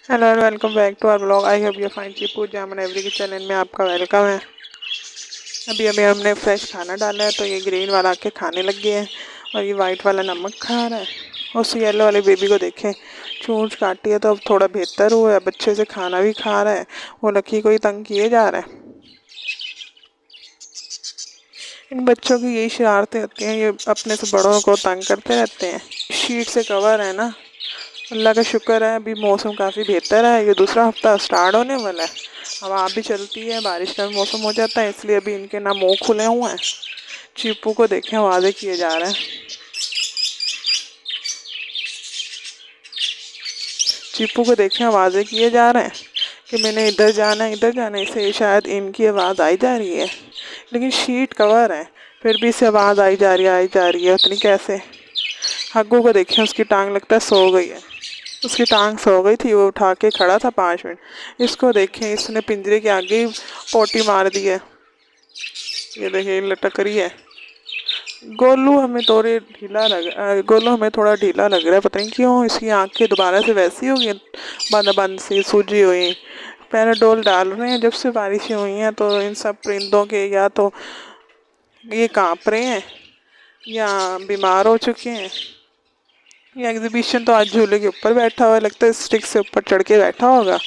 Hello and welcome back to our blog. I hope you fine. चीपू जामन every के channel में आपका वेलकम है। अभी अभी हमने फ्रेश खाना डाला है तो ये ग्रीन वाला आके खाने लग गया है और ये वाइट वाला नमक खा रहा है। उस येलो वाले बेबी को देखें, चूंच काटी है तो अब थोड़ा बेहतर हुआ है, अच्छे से खाना भी खा रहा है। वो लकी को ही तंग किए जा रहा है। इन बच्चों की यही शरारतें होती हैं, ये अपने से बड़ों को तंग करते रहते हैं। शीट से कवर है ना, अल्लाह का शुक्र है अभी मौसम काफ़ी बेहतर है। ये दूसरा हफ्ता स्टार्ट होने वाला है, हवा भी चलती है, बारिश का भी मौसम हो जाता है, इसलिए अभी इनके ना मुँह खुले हुए हैं। चीपू को देखें वादे किए जा रहे हैं। चीपू को देखें आवाज़ें किए जा रहे हैं कि मैंने इधर जाना है इधर जाना है। इसे शायद इनकी आवाज़ आई जा रही है, लेकिन शीट कवर है फिर भी इसे आवाज़ आई जा रही है। उतनी कैसे। हग्गू को देखें, उसकी टांग लगता है सो गई है। उसकी टांग सो गई थी, वो उठा के खड़ा था 5 मिनट। इसको देखें, इसने पिंजरे के आगे ही पोटी मार दी है। ये देखिए लटक रही है। गोलू हमें थोड़ा ढीला लग रहा है, पता नहीं क्यों। इसकी आंखें दोबारा से वैसी हो गई, बंद बंद सी सूजी हुई। पैराडोल डाल रहे हैं जब से बारिशें हुई हैं, तो इन सब परिंदों के या तो ये कांप रहे हैं या बीमार हो चुके हैं। ये एग्जीबिशन तो आज झूले के ऊपर बैठा हुआ है, लगता है स्टिक से ऊपर चढ़ के बैठा होगा।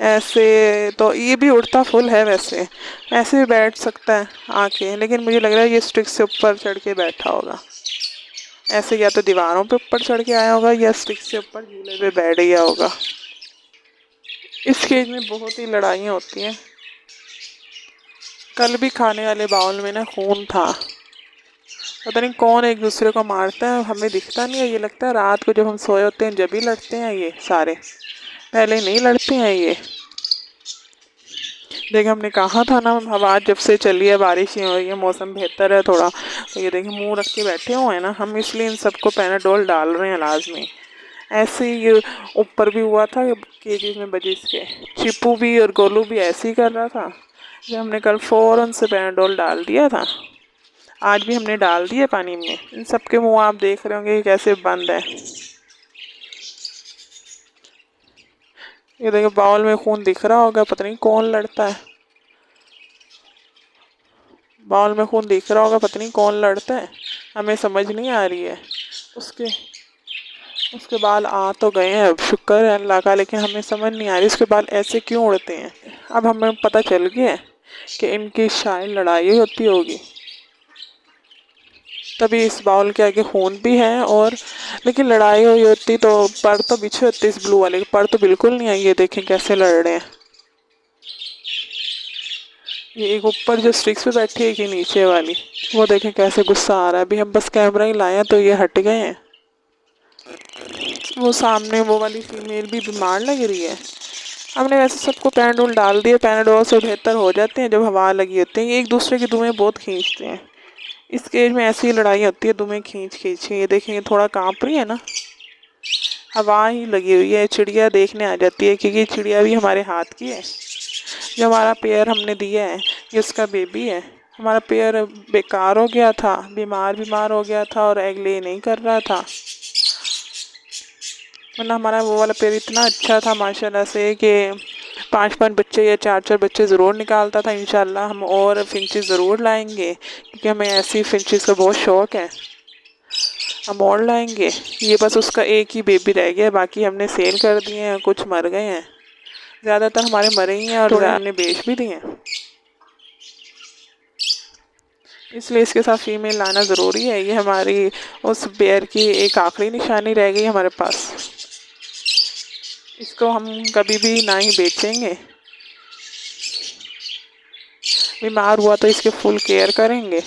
ऐसे तो ये भी उड़ता फुल है, वैसे ऐसे भी बैठ सकता है आके, लेकिन मुझे लग रहा है ये स्टिक से ऊपर चढ़ के बैठा होगा। ऐसे या तो दीवारों पे ऊपर चढ़ के आया होगा या स्टिक से ऊपर झूले पे बैठ गया होगा। इस केज में बहुत ही लड़ाइयाँ होती हैं। कल भी खाने वाले बाउल में ना खून था। पता नहीं कौन एक दूसरे को मारता है, हमें दिखता नहीं है। ये लगता है रात को जब हम सोए होते हैं जब ही लड़ते हैं ये सारे, पहले नहीं लड़ते हैं ये। देखिए हमने कहा था ना, हवा जब से चली है, बारिश ही हो रही है, मौसम बेहतर है थोड़ा, तो ये देखिए मुंह रख के बैठे हुए हैं ना हम, इसलिए इन सबको पैनाडोल डाल रहे हैं लाजमी। ऐसे ही ये ऊपर भी हुआ था केजीज में बजिस के। चिप्पू भी और गोलू भी ऐसे ही कर रहा था, जब हमने कल फ़ौरन से पैनाडोल डाल दिया था। आज भी हमने डाल दिया पानी में। इन सबके मुँह आप देख रहे होंगे कैसे बंद है। ये देखिए बाउल में खून दिख रहा होगा, पता नहीं कौन लड़ता है। बाउल में खून दिख रहा होगा, पता नहीं कौन लड़ता है, हमें समझ नहीं आ रही है। उसके उसके बाल आ तो गए हैं, अब शुक्र है अल्लाह का, लेकिन हमें समझ नहीं आ रही उसके बाल ऐसे क्यों उड़ते हैं। अब हमें पता चल गया है कि इनकी शायद लड़ाई होती होगी, तभी इस बाउल के आगे खून भी है। और लेकिन लड़ाई हुई होती तो पर तो पीछे होती, इस ब्लू वाले पर तो बिल्कुल नहीं आई। ये देखें कैसे लड़ रहे हैं। ये एक ऊपर जो स्टिक्स पे बैठी है कि नीचे वाली, वो देखें कैसे गुस्सा आ रहा है। अभी हम बस कैमरा ही लाए हैं तो ये हट गए हैं। वो सामने वो वाली फीमेल भी बीमार लग रही है। हमने वैसे सबको पैनाडोल डाल दिए, पैनाडोल से बेहतर हो जाते हैं जब हवा लगी होती है। ये एक दूसरे की दुमें बहुत खींचते हैं। इस केज में ऐसी लड़ाई होती है, दुमें खींच खींच के। ये देखेंगे थोड़ा कांप रही है ना, हवा ही लगी हुई है। चिड़िया देखने आ जाती है क्योंकि चिड़िया भी हमारे हाथ की है। जो हमारा पेयर हमने दिया है ये उसका बेबी है। हमारा पेयर बेकार हो गया था, बीमार हो गया था और एग ले नहीं कर रहा था, वरना हमारा वो वाला पेड़ इतना अच्छा था माशाल्लाह से कि 5-5 बच्चे या 4-4 बच्चे ज़रूर निकालता था। इंशाल्लाह हम और फिंचेस ज़रूर लाएंगे, क्योंकि हमें ऐसी फिंचेस का बहुत शौक़ है, हम और लाएंगे। ये बस उसका एक ही बेबी रह गया, बाकी हमने सेल कर दिए हैं, कुछ मर गए हैं, ज़्यादातर हमारे मरे ही हैं और थोड़े हमने बेच भी दिए हैं। इसलिए इसके साथ फीमेल लाना ज़रूरी है। ये हमारी उस पेयर की एक आखिरी निशानी रह गई हमारे पास। इसको हम कभी भी ना ही बेचेंगे। बीमार हुआ तो इसके फुल केयर करेंगे।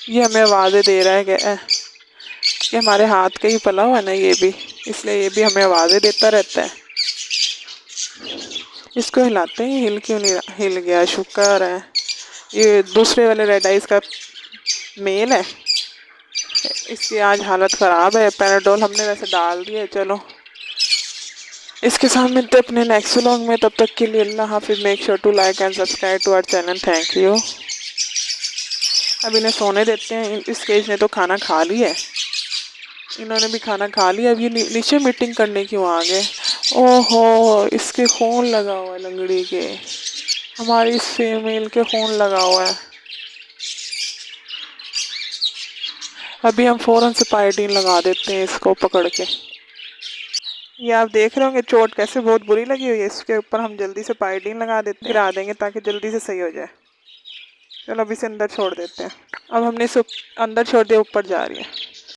ये हमें आवाज़ें दे रहा है कि हमारे हाथ का ही पला हुआ है ना ये भी, इसलिए ये भी हमें आवाज़ें देता रहता है। इसको हिलाते हैं, हिल क्यों नहीं रहा? हिल गया, शुक्र है। ये दूसरे वाले रेड आइज का मेल है, इसकी आज हालत ख़राब है। पैराडोल हमने वैसे डाल दिया। चलो इसके साथ मिलते अपने नेक्स्ट व्लॉग में, तब तक के लिए अल्लाह हाफिज़। Make sure to like and subscribe to our channel. Thank you. अब इन्हें सोने देते हैं, इस केज ने तो खाना खा लिया है। इन्होंने भी खाना खा लिया। अब ये नीचे मीटिंग करने क्यों आ गए? ओहो, इसके खून लगा हुआ है लंगड़ी के, हमारी इस फीमेल के खून लगा हुआ है। अभी हम फौरन से पायोडीन लगा देते हैं इसको पकड़ के। ये आप देख रहे होंगे चोट कैसे बहुत बुरी लगी हुई है, इसके ऊपर हम जल्दी से पायोडीन लगा देते हैं, गिरा देंगे ताकि जल्दी से सही हो जाए। चलो अभी इसे अंदर छोड़ देते हैं। अब हमने इसे अंदर छोड़ दिया, ऊपर जा रही है।